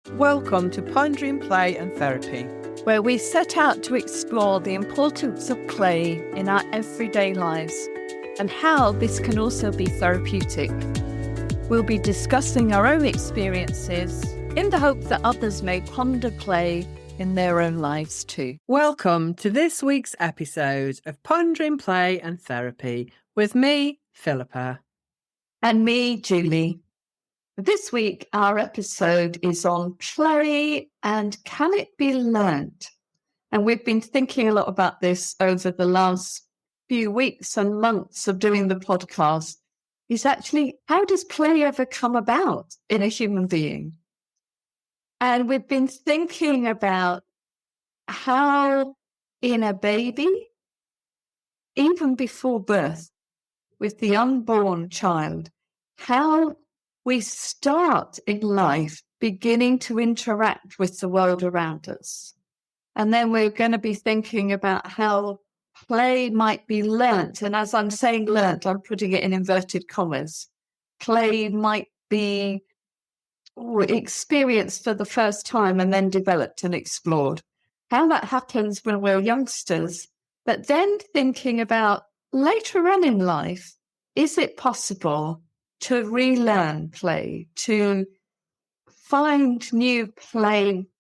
Welcome to Pondering, Play and Therapy, where we set out to explore the importance of play in our everyday lives and how this can also be therapeutic. We'll be discussing our own experiences in the hope that others may ponder play in their own lives too. Welcome to this week's episode of Pondering, Play and Therapy with me, Philippa. And me, Julie. This week, our episode is on play and can it be learned? And we've been thinking a lot about this over the last few weeks and months of doing the podcast. Is actually, how does play ever come about in a human being? And we've been thinking about how in a baby, even before birth, with the unborn child, how we start in life beginning to interact with the world around us. And then we're going to be thinking about how play might be learnt. And as I'm saying learnt, I'm putting it in inverted commas. Play might be experienced for the first time and then developed and explored. How that happens when we're youngsters, but then thinking about later on in life, is it possible to relearn play, to find new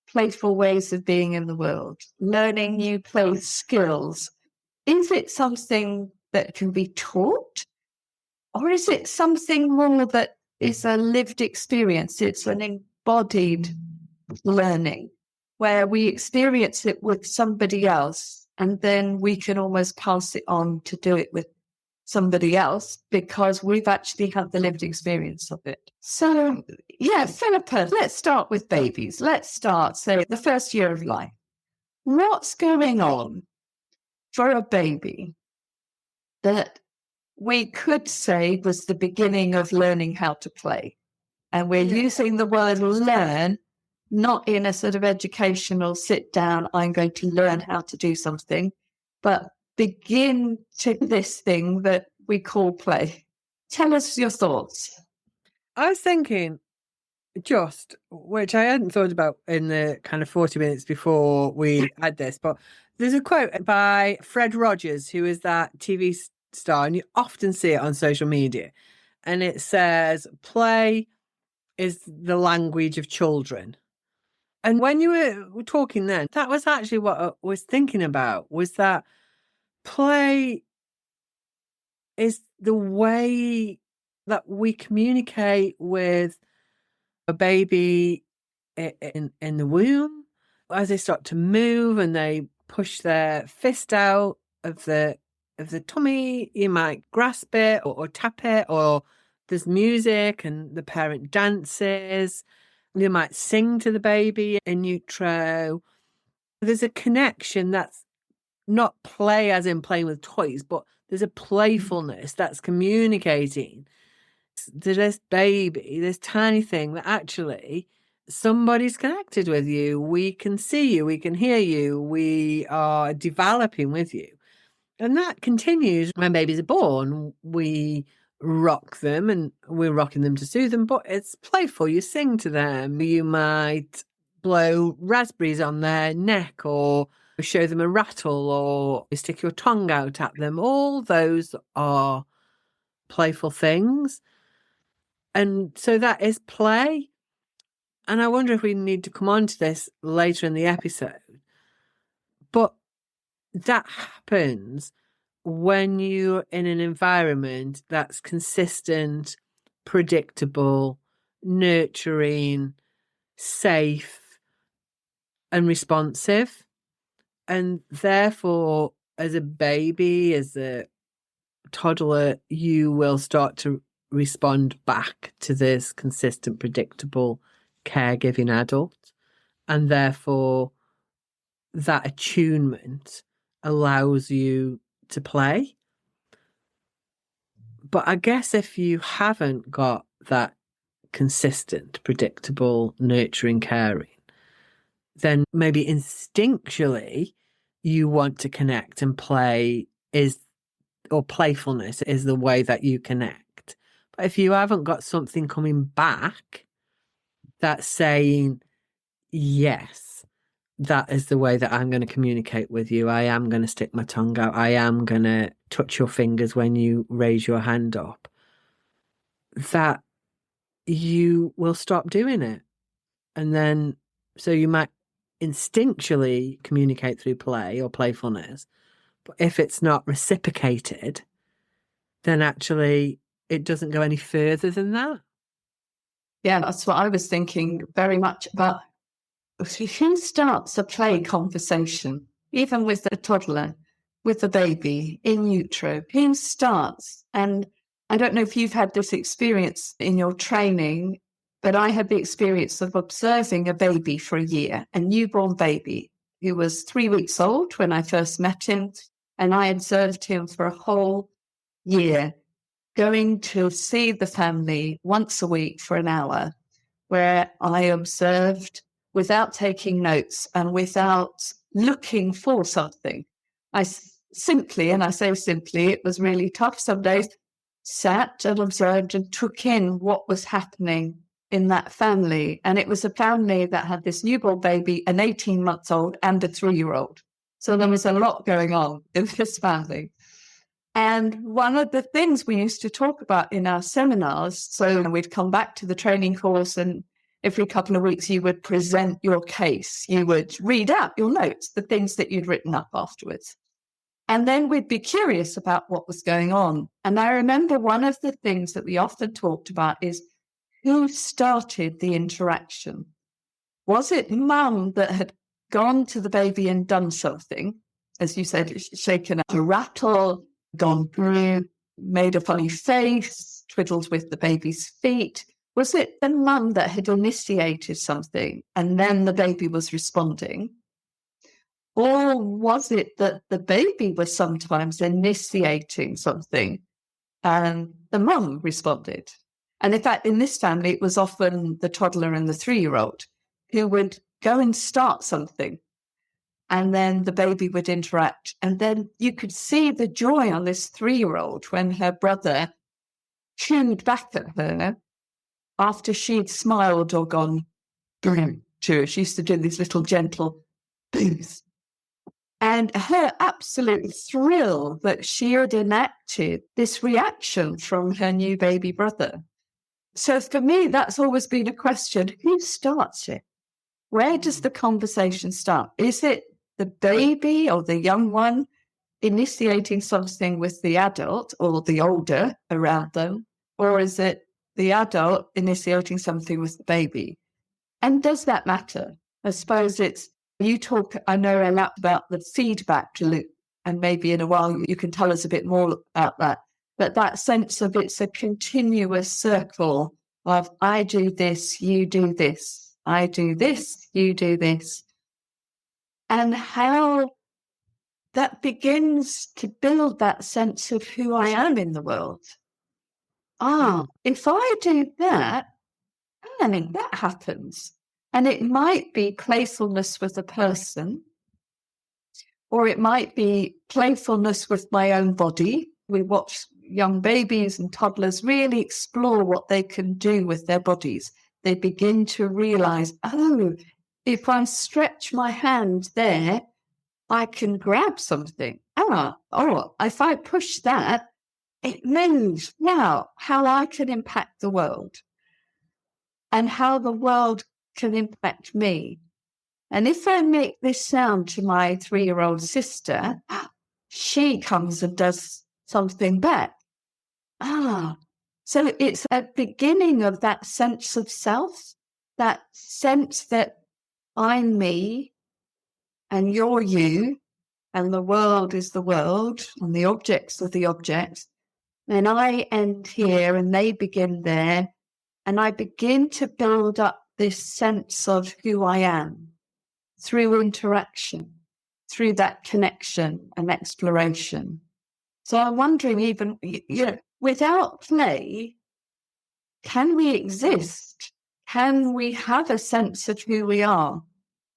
playful ways of being in the world, learning new play skills? Is it something that can be taught? Or is it something more that is a lived experience? It's an embodied learning where we experience it with somebody else and then we can almost pass it on to do it with somebody else because we've actually had the lived experience of it. So, yeah, Philippa, let's start with babies. Let's start, say, the first year of life. What's going on for a baby that we could say was the beginning of learning how to play? And we're using the word learn, not in a sort of educational sit down, I'm going to learn how to do something, but begin to this thing that we call play. Tell us your thoughts. I was thinking which I hadn't thought about in the kind of 40 minutes before we had this, but there's a quote by Fred Rogers, who is that TV star, and you often see it on social media. And it says, play is the language of children. And when you were talking then, that was actually what I was thinking about, was that play is the way that we communicate with a baby in the womb as they start to move and they push their fist out of the tummy. You might grasp it or tap it, or there's music and the parent dances. You might sing to the baby in utero. There's a connection that's not play as in playing with toys, but there's a playfulness that's communicating to this baby, this tiny thing, that actually somebody's connected with you. We can see you, we can hear you, we are developing with you. And that continues when babies are born. We rock them and we're rocking them to soothe them, but it's playful. You sing to them. You might blow raspberries on their neck or show them a rattle or stick your tongue out at them. All those are playful things. And so that is play. And I wonder if we need to come on to this later in the episode. But that happens when you're in an environment that's consistent, predictable, nurturing, safe, and responsive. And therefore, as a baby, as a toddler, you will start to respond back to this consistent, predictable, caregiving adult. And therefore, that attunement allows you to play. But I guess if you haven't got that consistent, predictable, nurturing, caring, then maybe instinctually you want to connect, and play or playfulness is the way that you connect. But if you haven't got something coming back that's saying, yes, that is the way that I'm going to communicate with you. I am going to stick my tongue out. I am going to touch your fingers when you raise your hand up. That you will stop doing it. And then, so you might instinctually communicate through play or playfulness. But if it's not reciprocated, then actually it doesn't go any further than that. Yeah, that's what I was thinking very much about. Who starts a play conversation, even with a toddler, with a baby in utero? Who starts? And I don't know if you've had this experience in your training, but I had the experience of observing a baby for a year, a newborn baby who was 3 weeks old when I first met him. And I observed him for a whole year, going to see the family once a week for an hour, where I observed without taking notes and without looking for something. I simply, and I say simply, it was really tough some days, sat and observed and took in what was happening in that family. And it was a family that had this newborn baby, an 18-month-old and a 3-year-old. So there was a lot going on in this family. And one of the things we used to talk about in our seminars, so we'd come back to the training course and every couple of weeks you would present your case. You would read out your notes, the things that you'd written up afterwards. And then we'd be curious about what was going on. And I remember one of the things that we often talked about is who started the interaction? Was it mum that had gone to the baby and done something? As you said, shaken a rattle, gone through, made a funny face, twiddled with the baby's feet. Was it the mum that had initiated something and then the baby was responding? Or was it that the baby was sometimes initiating something and the mum responded? And in fact, in this family, it was often the toddler and the 3-year-old who would go and start something. And then the baby would interact. And then you could see the joy on this 3-year-old when her brother chewed back at her after she'd smiled or gone boom to her. She used to do these little gentle booms. And her absolute thrill that she had enacted this reaction from her new baby brother. So for me, that's always been a question. Who starts it? Where does the conversation start? Is it the baby or the young one initiating something with the adult or the older around them? Or is it the adult initiating something with the baby? And does that matter? I suppose you talk, I know a lot about the feedback loop, and maybe in a while you can tell us a bit more about that. But that sense of it's a continuous circle of I do this, you do this, I do this, you do this. And how that begins to build that sense of who I am in the world. If I do that, and that happens. And it might be playfulness with a person, or it might be playfulness with my own body. We watch young babies and toddlers really explore what they can do with their bodies. They begin to realize, if I stretch my hand there, I can grab something. If I push that, it moves. Now, how I can impact the world and how the world can impact me. And if I make this sound to my 3-year-old sister, she comes and does something back. So it's a beginning of that sense of self, that sense that I'm me and you're you, and the world is the world, and the objects are the objects. And I end here and they begin there. And I begin to build up this sense of who I am through interaction, through that connection and exploration. So I'm wondering, even, without play, can we exist? Can we have a sense of who we are?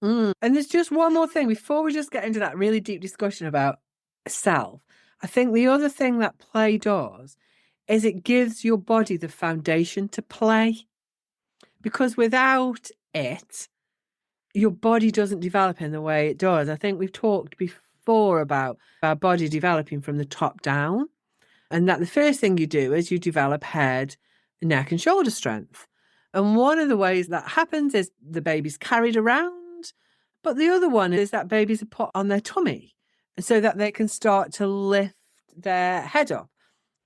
And there's just one more thing before we just get into that really deep discussion about self. I think the other thing that play does is it gives your body the foundation to play. Because without it, your body doesn't develop in the way it does. I think we've talked before about our body developing from the top down, and that the first thing you do is you develop head, neck, and shoulder strength. And one of the ways that happens is the baby's carried around, but the other one is that babies are put on their tummy so that they can start to lift their head up.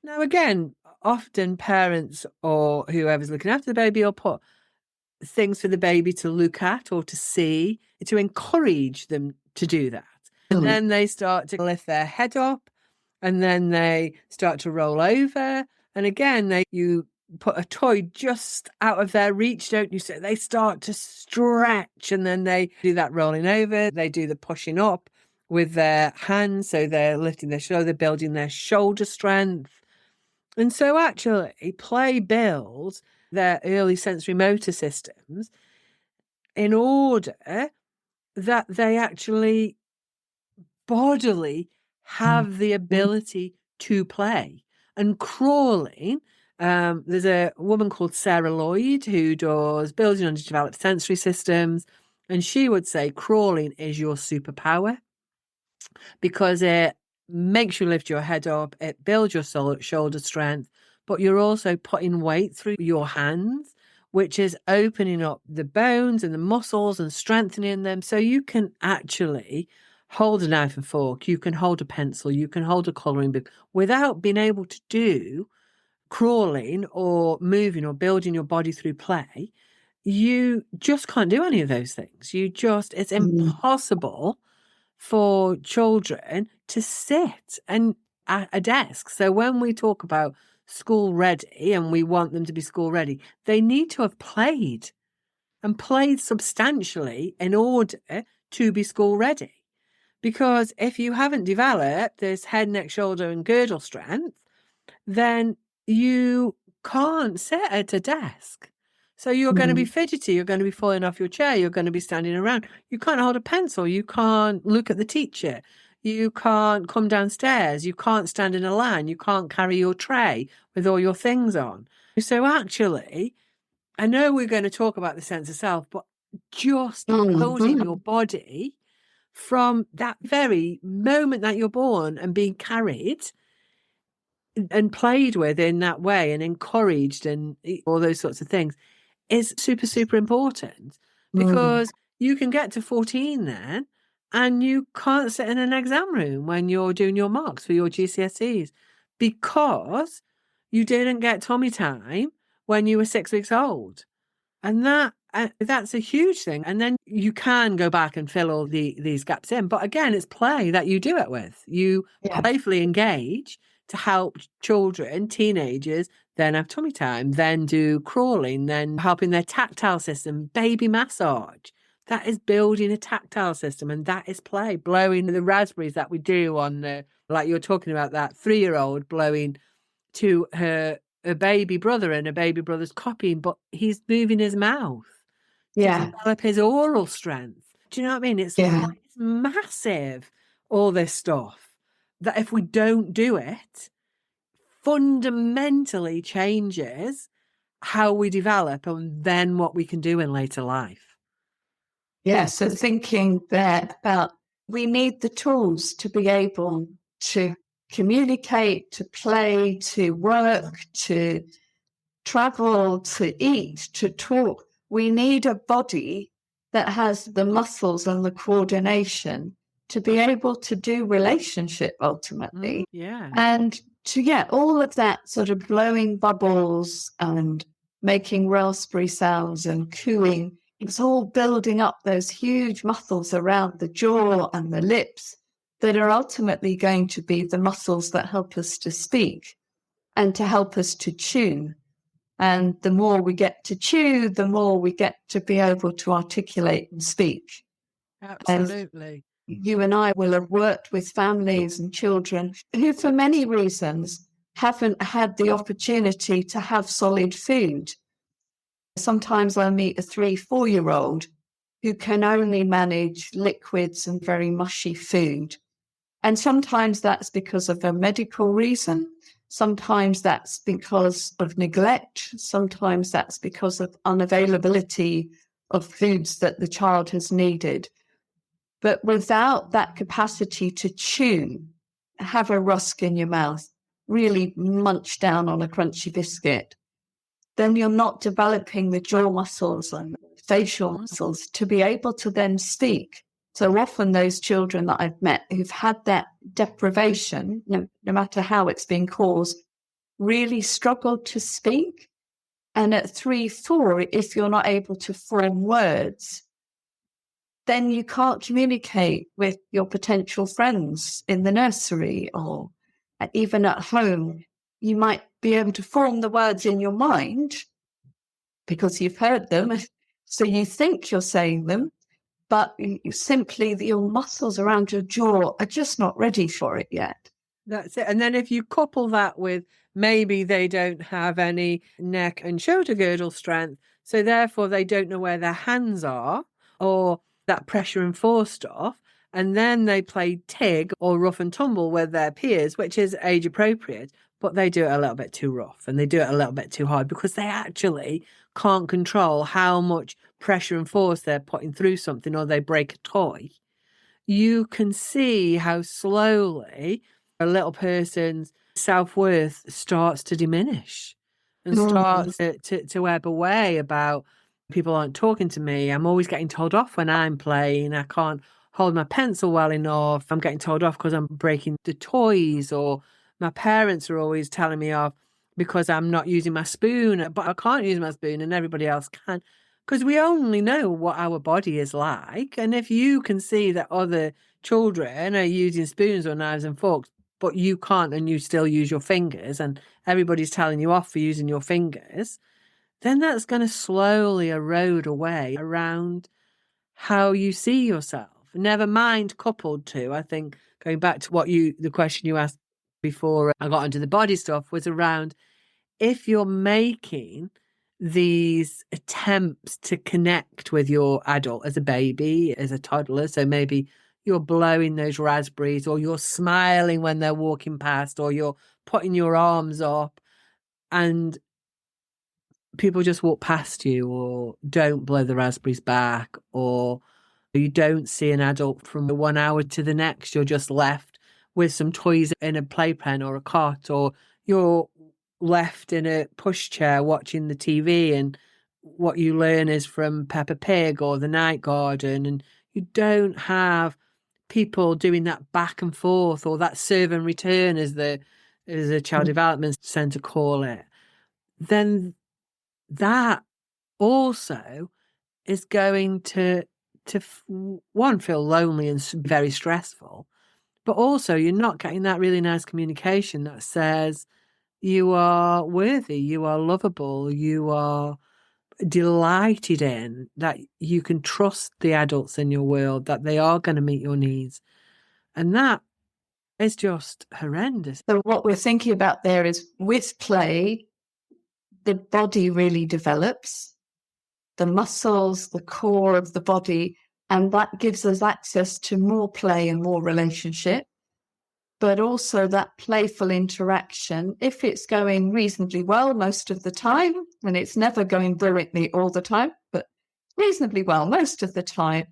Now, again, often parents or whoever's looking after the baby will put things for the baby to look at or to see to encourage them to do that. And then they start to lift their head up, and then they start to roll over. And again, you put a toy just out of their reach, don't you? So they start to stretch, and then they do that rolling over. They do the pushing up with their hands. So they're lifting their shoulder, building their shoulder strength. And so actually play builds their early sensory motor systems in order that they actually bodily have the ability to play. And crawling, there's a woman called Sarah Lloyd who does building underdeveloped sensory systems, and she would say crawling is your superpower because it makes you lift your head up, it builds your shoulder strength, but you're also putting weight through your hands, which is opening up the bones and the muscles and strengthening them, so you can actually hold a knife and fork, you can hold a pencil, you can hold a colouring book without being able to do crawling or moving or building your body through play. You just can't do any of those things. It's impossible for children to sit at a desk. So when we talk about school ready and we want them to be school ready, they need to have played and played substantially in order to be school ready. Because if you haven't developed this head, neck, shoulder, and girdle strength, then you can't sit at a desk. So you're going to be fidgety, you're going to be falling off your chair, you're going to be standing around. You can't hold a pencil, you can't look at the teacher, you can't come downstairs, you can't stand in a line, you can't carry your tray with all your things on. So actually, I know we're going to talk about the sense of self, but just building your body from that very moment that you're born and being carried and played with in that way and encouraged and all those sorts of things is super, super important, because you can get to 14 then and you can't sit in an exam room when you're doing your marks for your GCSEs because you didn't get tummy time when you were 6 weeks old. And that's a huge thing. And then you can go back and fill all these gaps in. But again, it's play that you do it with. You playfully engage to help children, teenagers, then have tummy time, then do crawling, then helping their tactile system, baby massage. That is building a tactile system, and that is play. Blowing the raspberries that we do on, like you're talking about, that 3-year-old blowing to her baby brother, and a baby brother's copying, but he's moving his mouth to develop his oral strength. Do you know what I mean? It's massive, all this stuff, that if we don't do it, fundamentally changes how we develop and then what we can do in later life. Yeah, so thinking there about we need the tools to be able to communicate, to play, to work, to travel, to eat, to talk. We need a body that has the muscles and the coordination to be able to do relationship ultimately. And to get all of that sort of blowing bubbles and making raspberry sounds and cooing, it's all building up those huge muscles around the jaw and the lips that are ultimately going to be the muscles that help us to speak and to help us to chew. And the more we get to chew, the more we get to be able to articulate and speak. Absolutely. And you and I will have worked with families and children who, for many reasons, haven't had the opportunity to have solid food. Sometimes I meet a 3-4-year-old who can only manage liquids and very mushy food. And sometimes that's because of a medical reason. Sometimes that's because of neglect. Sometimes that's because of unavailability of foods that the child has needed. But without that capacity to chew, have a rusk in your mouth, really munch down on a crunchy biscuit, then you're not developing the jaw muscles and facial muscles to be able to then speak. So often those children that I've met who've had that deprivation, no matter how it's been caused, really struggle to speak. And at 3, 4, if you're not able to form words, then you can't communicate with your potential friends in the nursery or even at home. You might be able to form the words in your mind because you've heard them, so you think you're saying them, but simply your muscles around your jaw are just not ready for it yet. That's it. And then if you couple that with maybe they don't have any neck and shoulder girdle strength, so therefore they don't know where their hands are, or that pressure and force stuff, and then they play TIG or rough and tumble with their peers, which is age appropriate, but they do it a little bit too rough and they do it a little bit too hard because they actually can't control how much pressure and force they're putting through something, or they break a toy. You can see how slowly a little person's self-worth starts to diminish and starts to ebb away about people aren't talking to me. I'm always getting told off when I'm playing. I can't hold my pencil well enough. I'm getting told off because I'm breaking the toys, or my parents are always telling me off because I'm not using my spoon, but I can't use my spoon and everybody else can. Because we only know what our body is like. And if you can see that other children are using spoons or knives and forks, but you can't, and you still use your fingers, and everybody's telling you off for using your fingers, then that's going to slowly erode away around how you see yourself. Never mind coupled to, I think, going back to the question you asked before I got into the body stuff, was around if you're making these attempts to connect with your adult as a baby, as a toddler. So maybe you're blowing those raspberries, or you're smiling when they're walking past, or you're putting your arms up and people just walk past you, or don't blow the raspberries back, or you don't see an adult from 1 hour to the next. You're just left with some toys in a playpen or a cot, or you're left in a pushchair watching the TV, and what you learn is from Peppa Pig or the Night Garden, and you don't have people doing that back and forth, or that serve and return, as the child development centre call it. Then that also is going to one, feel lonely and very stressful, but also you're not getting that really nice communication that says you are worthy, you are lovable, you are delighted in, that you can trust the adults in your world, that they are going to meet your needs. And that is just horrendous. So what we're thinking about there is, with play, the body really develops, the muscles, the core of the body, and that gives us access to more play and more relationship. But also that playful interaction, if it's going reasonably well most of the time, and it's never going brilliantly all the time, but reasonably well most of the time,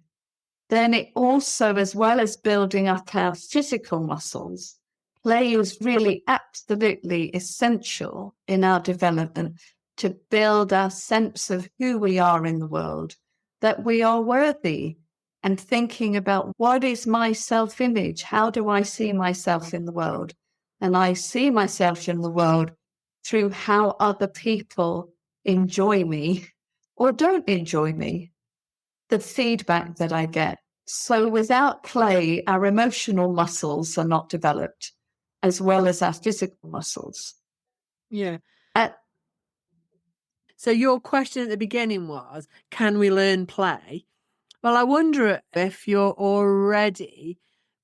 then it also, as well as building up our physical muscles, play is really absolutely essential in our development to build our sense of who we are in the world, that we are worthy, and thinking about what is my self-image? How do I see myself in the world? And I see myself in the world through how other people enjoy me or don't enjoy me, the feedback that I get. So without play, our emotional muscles are not developed, as well as our physical muscles. Yeah. So your question at the beginning was, can we learn play? Well, I wonder if you're already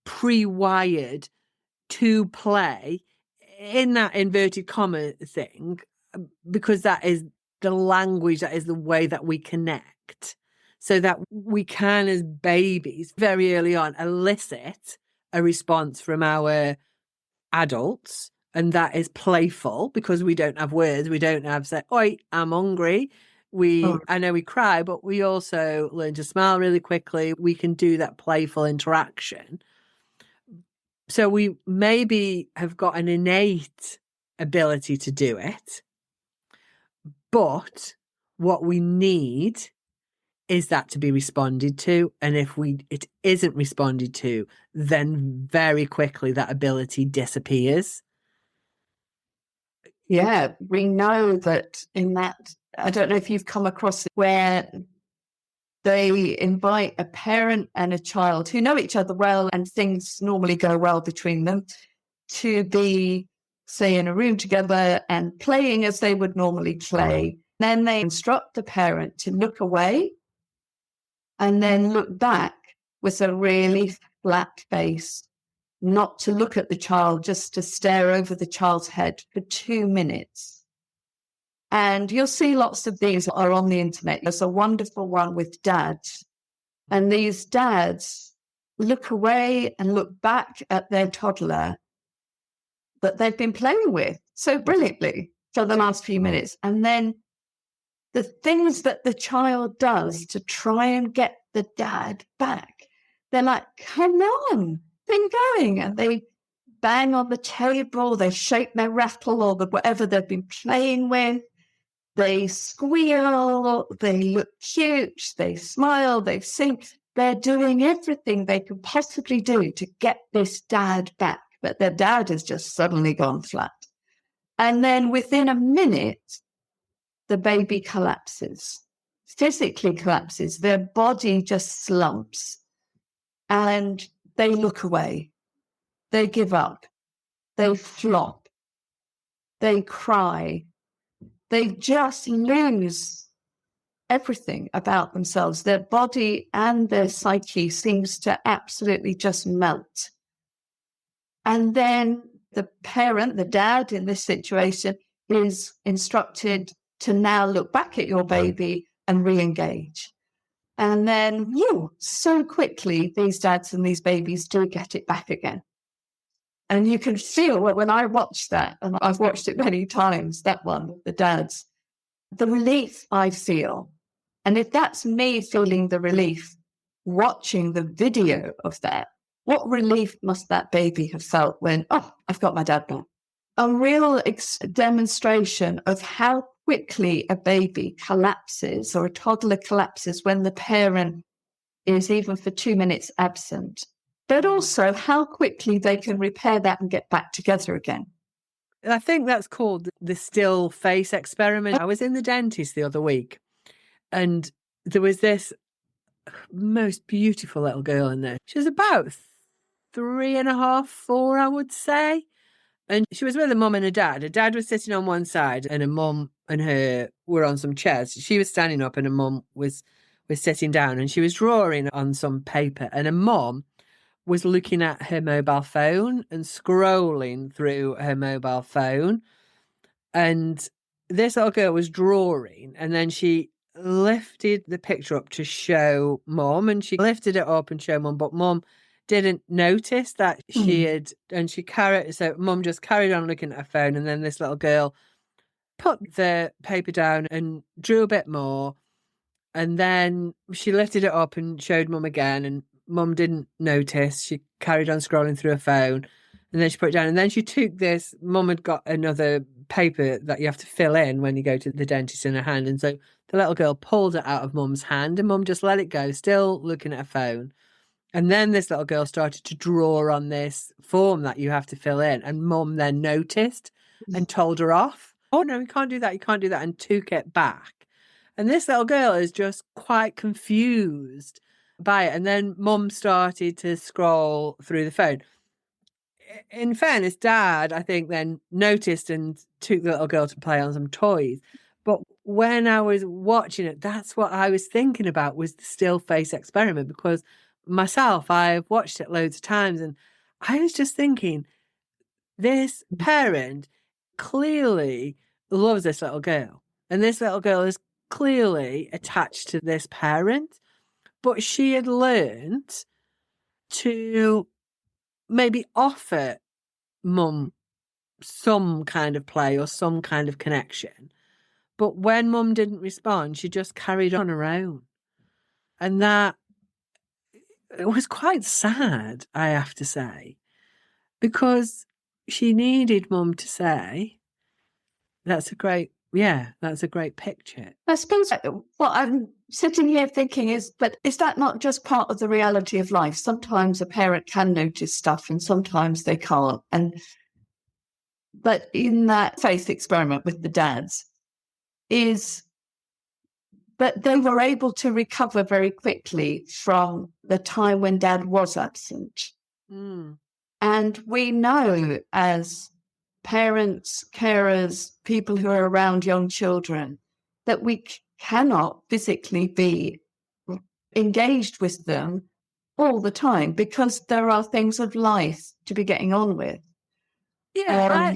pre-wired to play in that inverted comma thing, because that is the language, that is the way that we connect, so that we can, as babies, very early on, elicit a response from our adults, and that is playful, because we don't have words. We don't have say, "Oi, I'm hungry." I know we cry, but we also learn to smile really quickly. We can do that playful interaction. So we maybe have got an innate ability to do it, but what we need is that to be responded to. And if it isn't responded to, then very quickly that ability disappears. Yeah, we know that in that, I don't know if you've come across it, where they invite a parent and a child who know each other well and things normally go well between them to be, say, in a room together and playing as they would normally play. Then they instruct the parent to look away and then look back with a really flat face, not to look at the child, just to stare over the child's head for 2 minutes. And you'll see lots of these are on the internet. There's a wonderful one with dads. And these dads look away and look back at their toddler that they've been playing with so brilliantly for the last few minutes. And then the things that the child does to try and get the dad back, they're like, come on, been going. And they bang on the table, they shake their rattle or whatever they've been playing with. They squeal, they look cute, they smile, they sing. They're doing everything they could possibly do to get this dad back. But their dad has just suddenly gone flat. And then within a minute, the baby collapses, physically collapses. Their body just slumps. And they look away. They give up. They flop. They cry. They just lose everything about themselves. Their body and their psyche seems to absolutely just melt. And then the parent, the dad in this situation, is instructed to now look back at your baby and re-engage. And then, so quickly, these dads and these babies do get it back again. And you can feel when I watch that, and I've watched it many times, that one, the dads, the relief I feel. And if that's me feeling the relief, watching the video of that, what relief must that baby have felt when, I've got my dad back? A real demonstration of how quickly a baby collapses or a toddler collapses when the parent is even for 2 minutes absent, but also how quickly they can repair that and get back together again. I think that's called the still face experiment. I was in the dentist the other week and there was this most beautiful little girl in there. She was about 3.5, 4, I would say. And she was with a mum and a dad. Her dad was sitting on one side and her mum and her were on some chairs. She was standing up and her mum was sitting down and she was drawing on some paper and her mum was looking at her mobile phone and scrolling through her mobile phone. And this little girl was drawing and then she lifted the picture up to show mum and she lifted it up and showed mum, but mum didn't notice that she had, and so mum just carried on looking at her phone and then this little girl put the paper down and drew a bit more and then she lifted it up and showed mum again and mum didn't notice. She carried on scrolling through her phone and then she put it down and then she took this, mum had got another paper that you have to fill in when you go to the dentist in her hand, and so the little girl pulled it out of mum's hand and mum just let it go, still looking at her phone. And then this little girl started to draw on this form that you have to fill in. And mum then noticed and told her off. Oh, no, you can't do that. You can't do that. And took it back. And this little girl is just quite confused by it. And then mum started to scroll through the phone. In fairness, dad, I think, then noticed and took the little girl to play on some toys. But when I was watching it, that's what I was thinking about was the still face experiment, because myself, I've watched it loads of times and I was just thinking, this parent clearly loves this little girl and this little girl is clearly attached to this parent, but she had learned to maybe offer mum some kind of play or some kind of connection, But when mum didn't respond, she just carried on her own. And that, it was quite sad, I have to say, because she needed mum to say, that's a great picture. I suppose what I'm sitting here thinking is, but is that not just part of the reality of life? Sometimes a parent can notice stuff and sometimes they can't. But in that faith experiment with the dads but they were able to recover very quickly from the time when dad was absent. Mm. And we know as parents, carers, people who are around young children, that we cannot physically be engaged with them all the time because there are things of life to be getting on with. Yeah.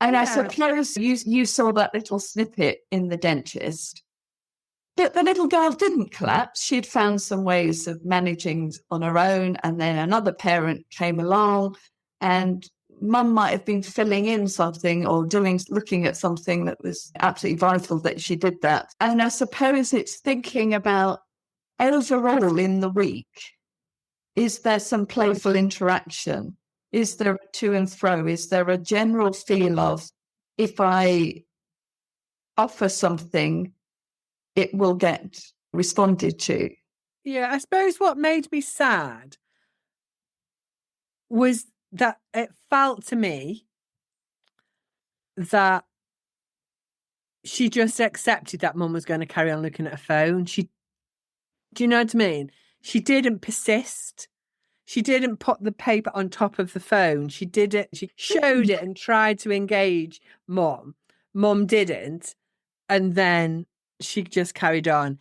I suppose you saw that little snippet in the dentist. But the little girl didn't collapse. She'd found some ways of managing on her own. And then another parent came along and mum might have been filling in something or looking at something that was absolutely vital that she did that. And I suppose it's thinking about overall in the week, is there some playful interaction? Is there a to and fro? Is there a general feel of, if I offer something, it will get responded to? Yeah, I suppose what made me sad was that it felt to me that she just accepted that mum was going to carry on looking at her phone. Do you know what I mean? She didn't persist. She didn't put the paper on top of the phone. She did it. She showed it and tried to engage mum. Mum didn't. And then she just carried on.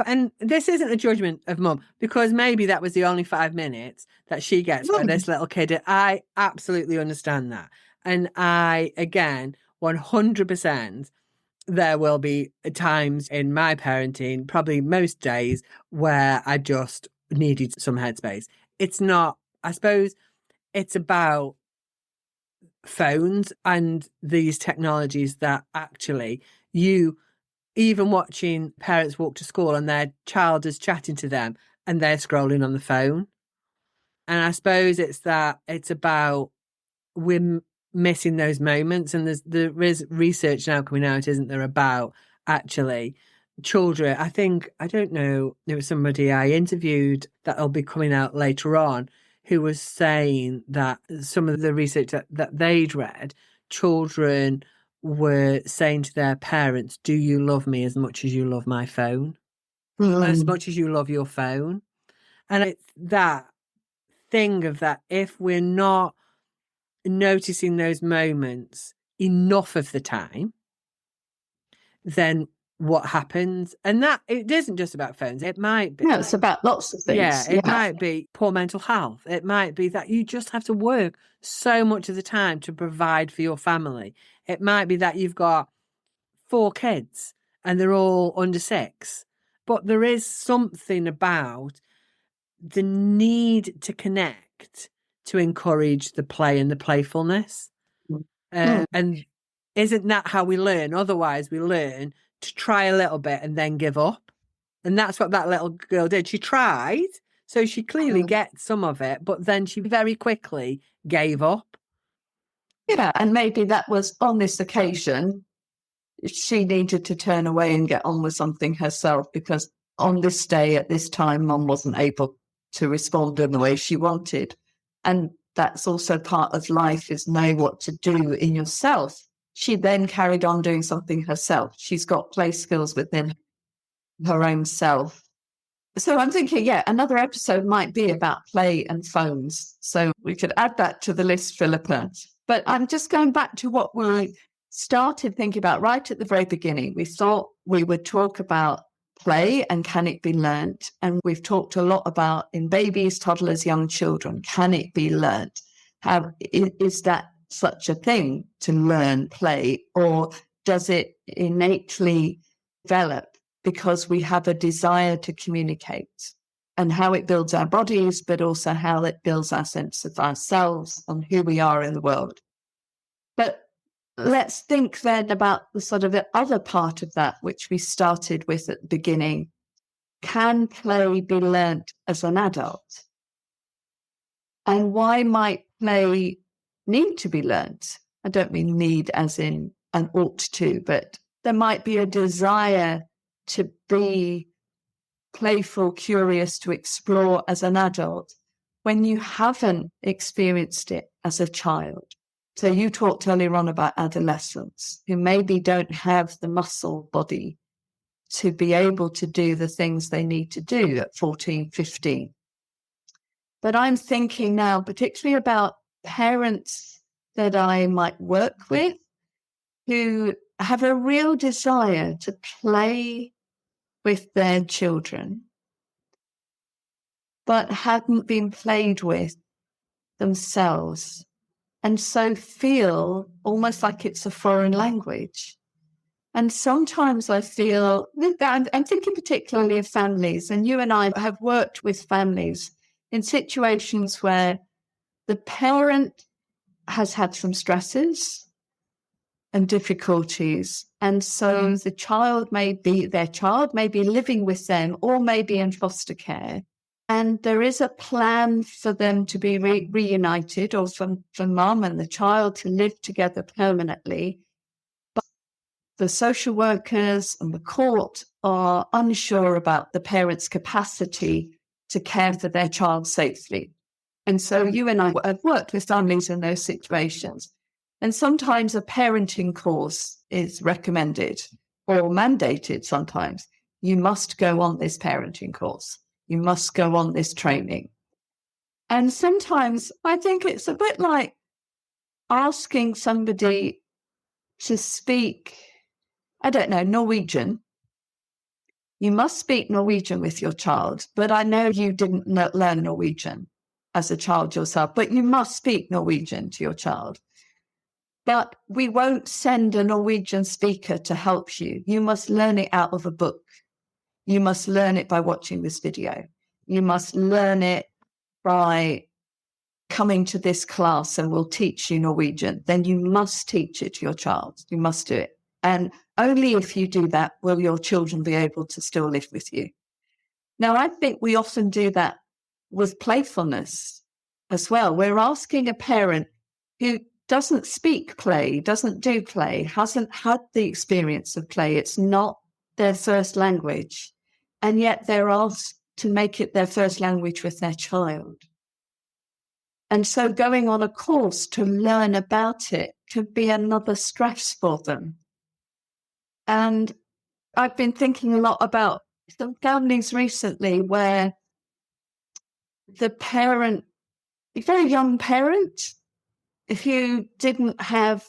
And this isn't a judgment of mum, because maybe that was the only 5 minutes that she gets by this little kid. I absolutely understand that. And I, again, 100%, there will be times in my parenting, probably most days, where I just needed some headspace. It's not, I suppose, it's about phones and these technologies that actually even watching parents walk to school and their child is chatting to them and they're scrolling on the phone. And I suppose it's about we're missing those moments. And there is research now coming out, isn't there, about actually children. I don't know, there was somebody I interviewed that'll be coming out later on who was saying that some of the research that they'd read, children were saying to their parents, do you love me as much as you love my phone? As much as you love your phone? And it's that thing of that, if we're not noticing those moments enough of the time, then what happens? And that it isn't just about phones. It might be. No, it's about lots of things. Yeah, it might be poor mental health. It might be that you just have to work so much of the time to provide for your family. It might be that you've got 4 kids and they're all under 6. But there is something about the need to connect to encourage the play and the playfulness. And isn't that how we learn? Otherwise, we learn to try a little bit and then give up. And that's what that little girl did. She tried, so she clearly gets some of it, but then she very quickly gave up. Yeah, and maybe that was on this occasion, she needed to turn away and get on with something herself, because on this day at this time, mum wasn't able to respond in the way she wanted. And that's also part of life, is knowing what to do in yourself. She then carried on doing something herself. She's got play skills within her own self. So I'm thinking, another episode might be about play and phones. So we could add that to the list, Philippa. But I'm just going back to what we started thinking about right at the very beginning. We thought we would talk about play and can it be learnt? And we've talked a lot about in babies, toddlers, young children, can it be learnt? Is that such a thing to learn play, or does it innately develop because we have a desire to communicate, and how it builds our bodies, but also how it builds our sense of ourselves and who we are in the world? But let's think then about the sort of the other part of that, which we started with at the beginning. Can play be learnt as an adult? And why might play need to be learnt? I don't mean need as in an ought to, but there might be a desire to be playful, curious, to explore as an adult when you haven't experienced it as a child. So you talked earlier on about adolescents who maybe don't have the muscle body to be able to do the things they need to do at 14, 15. But I'm thinking now particularly about parents that I might work with who have a real desire to play with their children, but hadn't been played with themselves, and so feel almost like it's a foreign language. And sometimes I feel, I'm thinking particularly of families, and you and I have worked with families in situations where the parent has had some stresses and difficulties. And so their child may be living with them or maybe in foster care. And there is a plan for them to be reunited, or for mum and the child to live together permanently. But the social workers and the court are unsure about the parent's capacity to care for their child safely. And so you and I have worked with families in those situations. And sometimes a parenting course is recommended or mandated sometimes. You must go on this parenting course. You must go on this training. And sometimes I think it's a bit like asking somebody to speak, I don't know, Norwegian. You must speak Norwegian with your child, but I know you didn't learn Norwegian as a child yourself, but you must speak Norwegian to your child. But we won't send a Norwegian speaker to help you. You must learn it out of a book. You must learn it by watching this video. You must learn it by coming to this class and we'll teach you Norwegian. Then you must teach it to your child. You must do it. And only if you do that will your children be able to still live with you. Now, I think we often do that with playfulness as well. We're asking a parent who doesn't speak play, doesn't do play, hasn't had the experience of play. It's not their first language. And yet they're asked to make it their first language with their child. And so going on a course to learn about it could be another stress for them. And I've been thinking a lot about some families recently where the parent, a very young parent, if you didn't have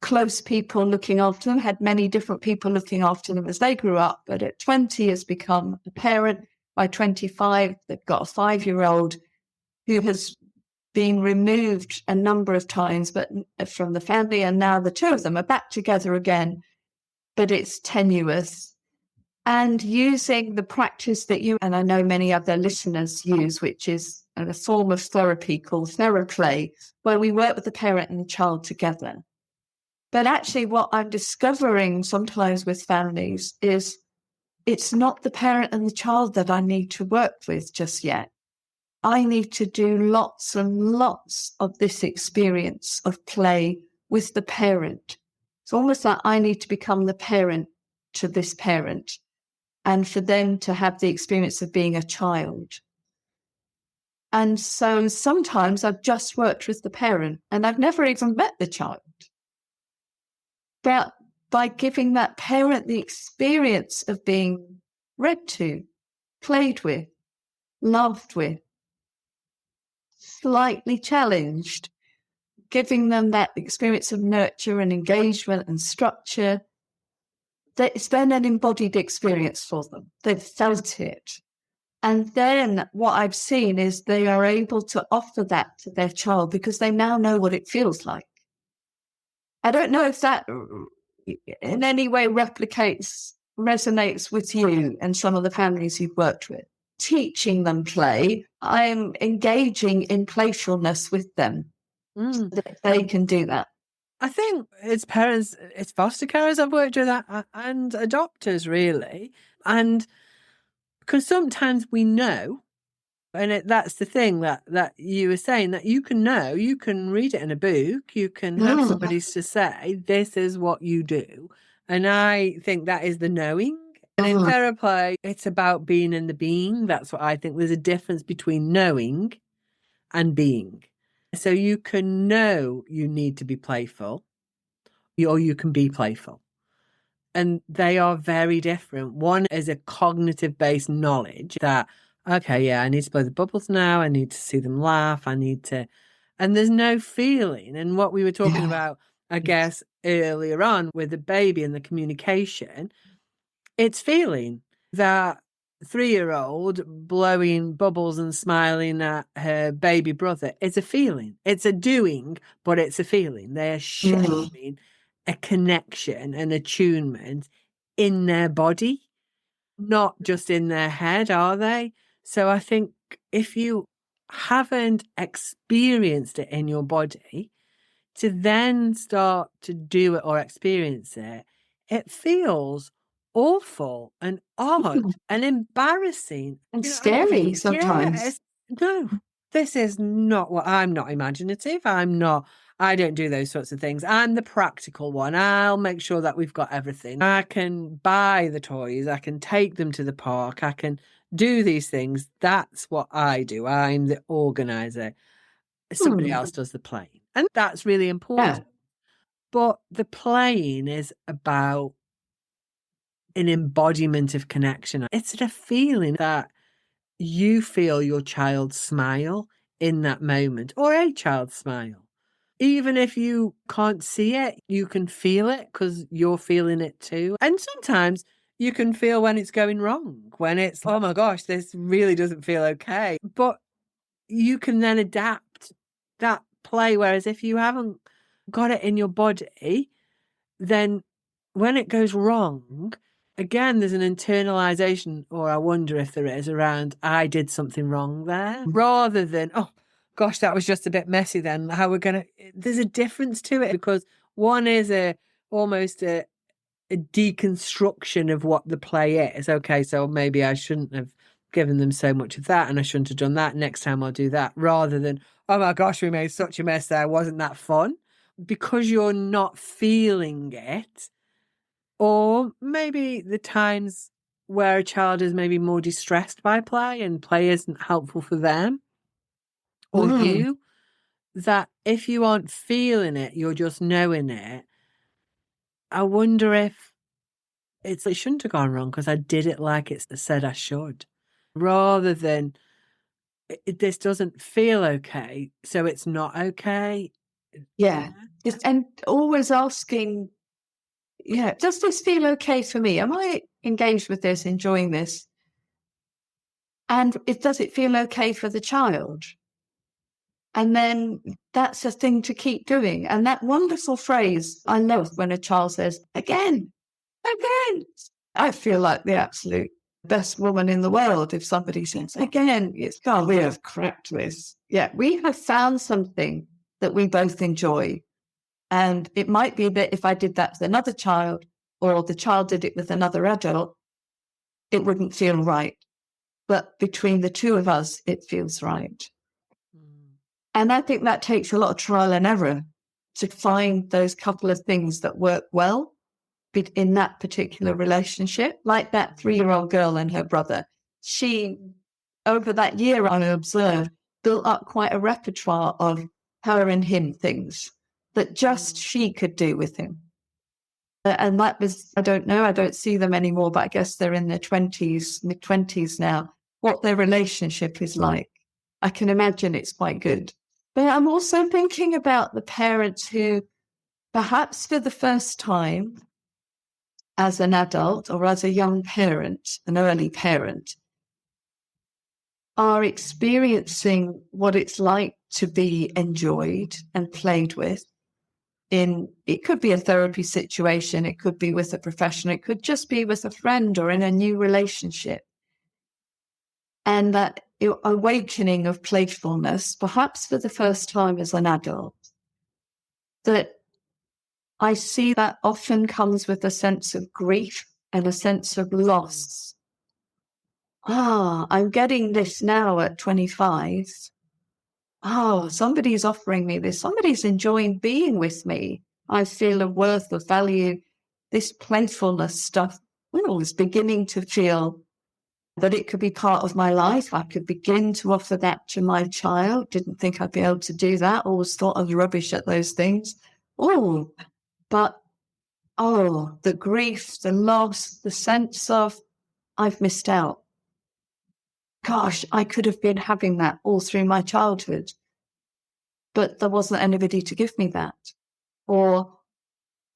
close people looking after them, had many different people looking after them as they grew up, but at 20 has become a parent. By 25, they've got a 5-year-old who has been removed a number of times but from the family, and now the two of them are back together again, but it's tenuous. And using the practice that you and I know many other listeners use, which is a form of therapy called theraplay, where we work with the parent and the child together. But actually what I'm discovering sometimes with families is it's not the parent and the child that I need to work with just yet. I need to do lots and lots of this experience of play with the parent. It's almost like I need to become the parent to this parent and for them to have the experience of being a child. And so sometimes I've just worked with the parent and I've never even met the child. But by giving that parent the experience of being read to, played with, loved with, slightly challenged, giving them that experience of nurture and engagement and structure, it's been an embodied experience for them. They've felt it. And then what I've seen is they are able to offer that to their child because they now know what it feels like. I don't know if that in any way resonates with you and some of the families you've worked with. Teaching them play, I'm engaging in playfulness with them so that they can do that. I think it's parents, it's foster carers I've worked with and adopters, really. And because sometimes we know, and that's the thing that you were saying, that you can know, you can read it in a book, you can have Mm. somebody to say, this is what you do. And I think that is the knowing. And in Mm. therapy, it's about being in the being. That's what I think. There's a difference between knowing and being. So you can know you need to be playful, or you can be playful. And they are very different. One is a cognitive based knowledge that, okay, yeah, I need to blow the bubbles now. I need to see them laugh. And there's no feeling. And what we were talking Yeah. about, I guess, earlier on with the baby and the communication, it's feeling. That 3-year-old blowing bubbles and smiling at her baby brother is a feeling. It's a doing, but it's a feeling. They're Mm. sharing a connection, an attunement in their body, not just in their head, are they? So I think if you haven't experienced it in your body, to then start to do it or experience it, it feels awful and odd Mm. and embarrassing. And You know, scary yeah, sometimes. no, this is not what I'm not imaginative. I don't do those sorts of things. I'm the practical one. I'll make sure that we've got everything. I can buy the toys. I can take them to the park. I can do these things. That's what I do. I'm the organizer. Somebody Mm. else does the playing. And that's really Yeah. important. But the playing is about an embodiment of connection. It's a feeling that you feel your child smile in that moment, or a child smile. Even if you can't see it, you can feel it because you're feeling it too. And sometimes you can feel when it's going wrong, when it's, oh my gosh, this really doesn't feel okay. But you can then adapt that play. Whereas if you haven't got it in your body, then when it goes wrong, again, there's an internalization, or I wonder if there is, around, I did something wrong there, rather than, oh gosh, that was just a bit messy then. How we're going to, there's a difference to it because one is almost a deconstruction of what the play is. Okay, so maybe I shouldn't have given them so much of that and I shouldn't have done that. Next time I'll do that, rather than, oh my gosh, we made such a mess there. Wasn't that fun? Because you're not feeling it. Or maybe the times where a child is maybe more distressed by play and play isn't helpful for them or Mm. you, that if you aren't feeling it, you're just knowing it. I wonder if it shouldn't have gone wrong because I did it like it said I should, rather than this doesn't feel okay, so it's not okay. Yeah. Yeah. And always asking, yeah, does this feel okay for me? Am I engaged with this, enjoying this? And does it feel okay for the child? And then that's a thing to keep doing. And that wonderful phrase, I love when a child says, again, again. I feel like the absolute best woman in the world if somebody says, again, it's God, we have cracked this. Yeah, we have found something that we both enjoy. And it might be that if I did that with another child or the child did it with another adult, it wouldn't feel right. But between the two of us, it feels right. Mm. And I think that takes a lot of trial and error to find those couple of things that work well in that particular relationship. Like that 3-year-old girl and her brother. She, over that year, I observed, built up quite a repertoire of her and him things that just she could do with him. And that was, I don't know, I don't see them anymore, but I guess they're in their 20s, mid-20s now, what their relationship is like. I can imagine it's quite good. But I'm also thinking about the parents who, perhaps for the first time as an adult or as a young parent, an early parent, are experiencing what it's like to be enjoyed and played with. It could be a therapy situation, it could be with a professional, it could just be with a friend or in a new relationship. And that awakening of playfulness, perhaps for the first time as an adult, that I see that often comes with a sense of grief and a sense of loss. I'm getting this now at 25. Somebody's offering me this. Somebody's enjoying being with me. I feel a worth of value. This playfulness stuff, was beginning to feel that it could be part of my life. I could begin to offer that to my child. Didn't think I'd be able to do that. Always thought I was rubbish at those things. The grief, the loss, the sense of I've missed out. Gosh, I could have been having that all through my childhood, but there wasn't anybody to give me that. Or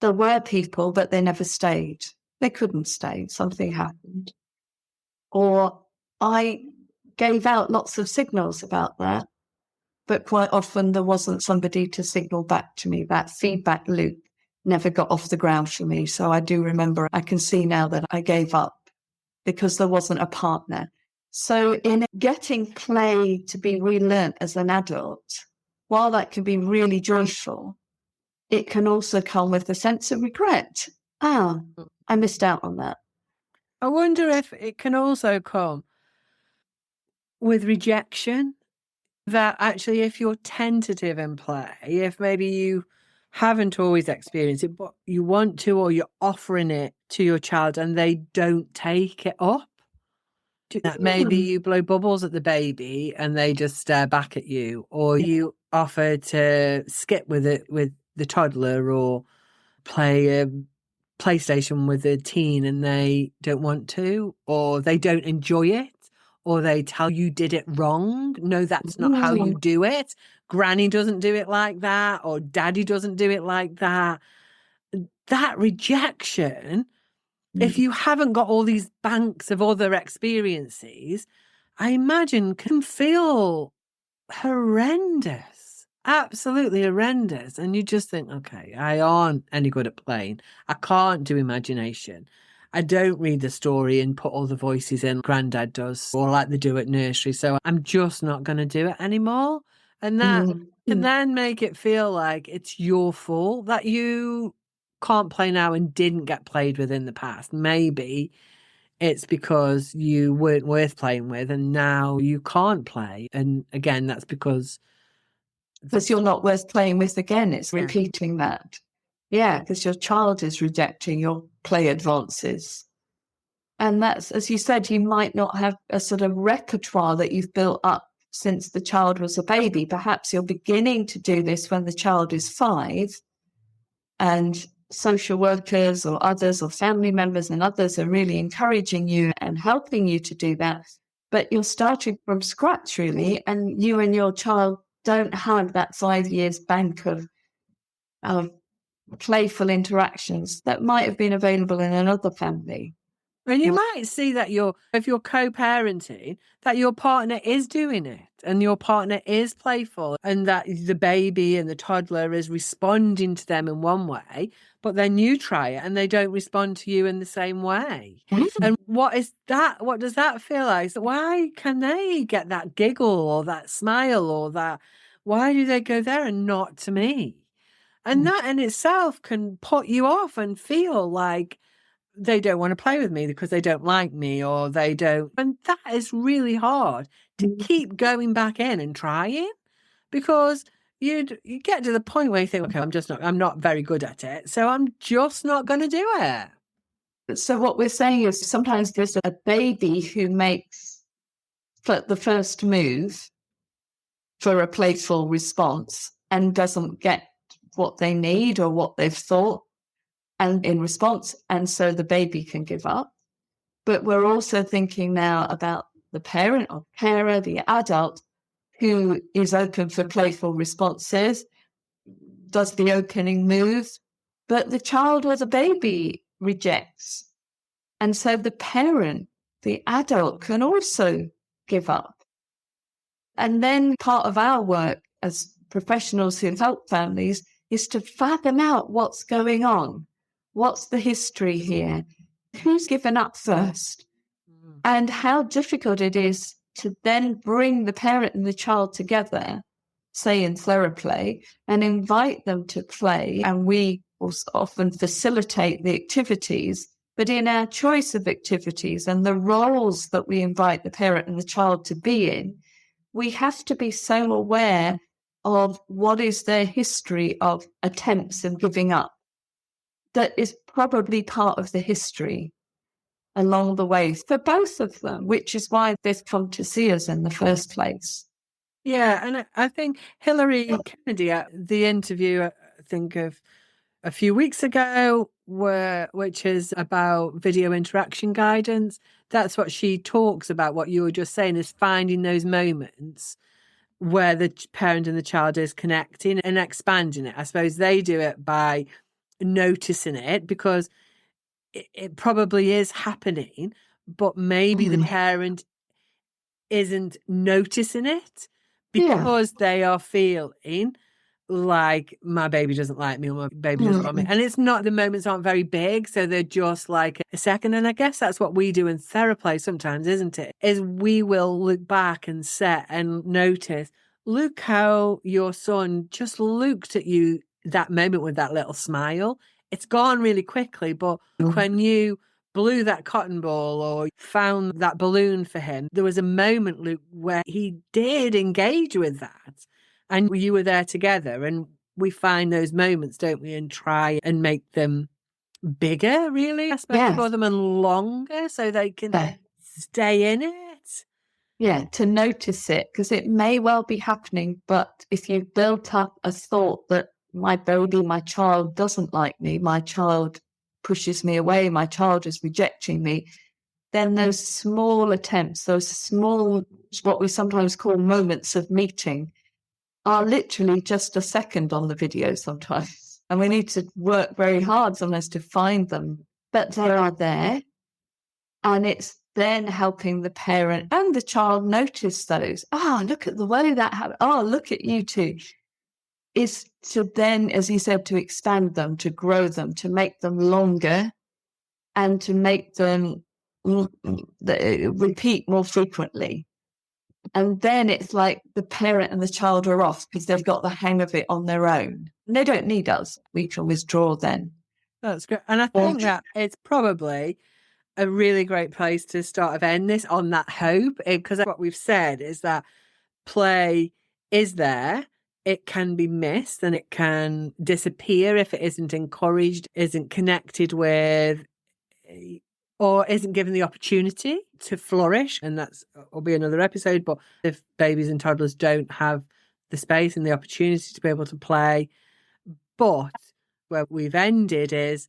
there were people, but they never stayed. They couldn't stay. Something happened. Or I gave out lots of signals about that, but quite often there wasn't somebody to signal back to me. That feedback loop never got off the ground for me. So I do remember, I can see now that I gave up because there wasn't a partner. So in getting play to be relearned as an adult, while that can be really joyful, it can also come with a sense of regret. I missed out on that. I wonder if it can also come with rejection, that actually if you're tentative in play, if maybe you haven't always experienced it, but you want to, or you're offering it to your child and they don't take it up, that maybe you blow bubbles at the baby and they just stare back at you, or you offer to skip with it with the toddler, or play a PlayStation with a teen and they don't want to, or they don't enjoy it, or they tell you did it wrong. No, that's not how you do it. Granny doesn't do it like that, or daddy doesn't do it like that. That rejection, if you haven't got all these banks of other experiences, I imagine can feel horrendous, absolutely horrendous. And you just think, okay, I aren't any good at playing. I can't do imagination. I don't read the story and put all the voices in Granddad does, or like they do at nursery. So I'm just not going to do it anymore. And that can then make it feel like it's your fault that you can't play now and didn't get played with in the past. Maybe it's because you weren't worth playing with and now you can't play. And again, that's because you're not worth playing with again. It's repeating that. Yeah, because your child is rejecting your play advances. And that's, as you said, you might not have a sort of repertoire that you've built up since the child was a baby. Perhaps you're beginning to do this when the child is 5, and social workers or others or family members and others are really encouraging you and helping you to do that. But you're starting from scratch, really, and you and your child don't have that 5 years bank of playful interactions that might have been available in another family. And you might see that if you're co-parenting, that your partner is doing it and your partner is playful, and that the baby and the toddler is responding to them in one way, but then you try it and they don't respond to you in the same way. And what is that? What does that feel like? So why can they get that giggle or that smile or that? Why do they go there and not to me? And that in itself can put you off and feel like they don't want to play with me because they don't like me, or they don't. And that is really hard to keep going back in and trying, because you get to the point where you think, okay, I'm not very good at it, so I'm just not going to do it. So what we're saying is sometimes there's a baby who makes the first move for a playful response and doesn't get what they need or what they've thought, and in response, and so the baby can give up. But we're also thinking now about the parent or carer, the adult, who is open for playful responses, does the opening move, but the child or the baby rejects. And so the parent, the adult, can also give up. And then part of our work as professionals who help families is to fathom out what's going on. What's the history here? Who's given up first? And how difficult it is to then bring the parent and the child together, say in theraplay, and invite them to play. And we will often facilitate the activities, but in our choice of activities and the roles that we invite the parent and the child to be in, we have to be so aware of what is their history of attempts and giving up. That is probably part of the history along the way for both of them, which is why they've come to see us in the first place. Yeah, and I think Hillary Kennedy at the interview, I think of a few weeks ago, which is about video interaction guidance. That's what she talks about. What you were just saying is finding those moments where the parent and the child is connecting and expanding it. I suppose they do it by noticing it because it probably is happening, but maybe the parent isn't noticing it because they are feeling like my baby doesn't like me or my baby doesn't love me. And it's not, the moments aren't very big, so they're just like a second. And I guess that's what we do in therapy sometimes, isn't it? Is we will look back and set and notice, look how your son just looked at you that moment with that little smile. It's gone really quickly, but when you blew that cotton ball or found that balloon for him, there was a moment, Luke, where he did engage with that. And you were there together, and we find those moments, don't we, and try and make them bigger, really, I suppose, for them, and longer so they can stay in it. Yeah, to notice it, because it may well be happening, but if you've built up a thought that my baby, my child doesn't like me, my child pushes me away, my child is rejecting me, then those small attempts, those small, what we sometimes call moments of meeting, are literally just a second on the video sometimes. And we need to work very hard sometimes to find them. But they are there. And it's then helping the parent and the child notice those. Oh, look at the way that happened. Oh, look at you two. Is to then, as you said, to expand them, to grow them, to make them longer and to make them repeat more frequently. And then it's like the parent and the child are off because they've got the hang of it on their own. And they don't need us. We can withdraw then. That's great. And I think that it's probably a really great place to start of end this on that hope, because what we've said is that play is there. It can be missed and it can disappear if it isn't encouraged, isn't connected with, or isn't given the opportunity to flourish. And will be another episode. But if babies and toddlers don't have the space and the opportunity to be able to play, but where we've ended is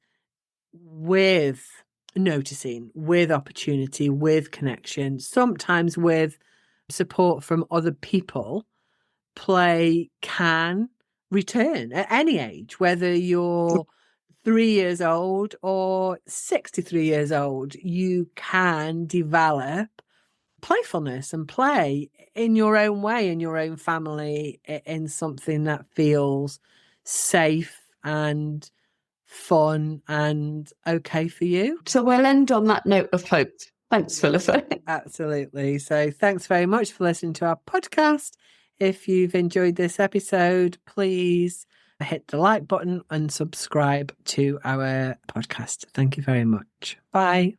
with noticing, with opportunity, with connection, sometimes with support from other people, play can return at any age, whether you're 3 years old or 63 years old. You can develop playfulness and play in your own way, in your own family, in something that feels safe and fun and okay for you. So we'll end on that note of hope. Thanks, Philippa. Absolutely. So thanks very much for listening to our podcast. If you've enjoyed this episode, please hit the like button and subscribe to our podcast. Thank you very much. Bye.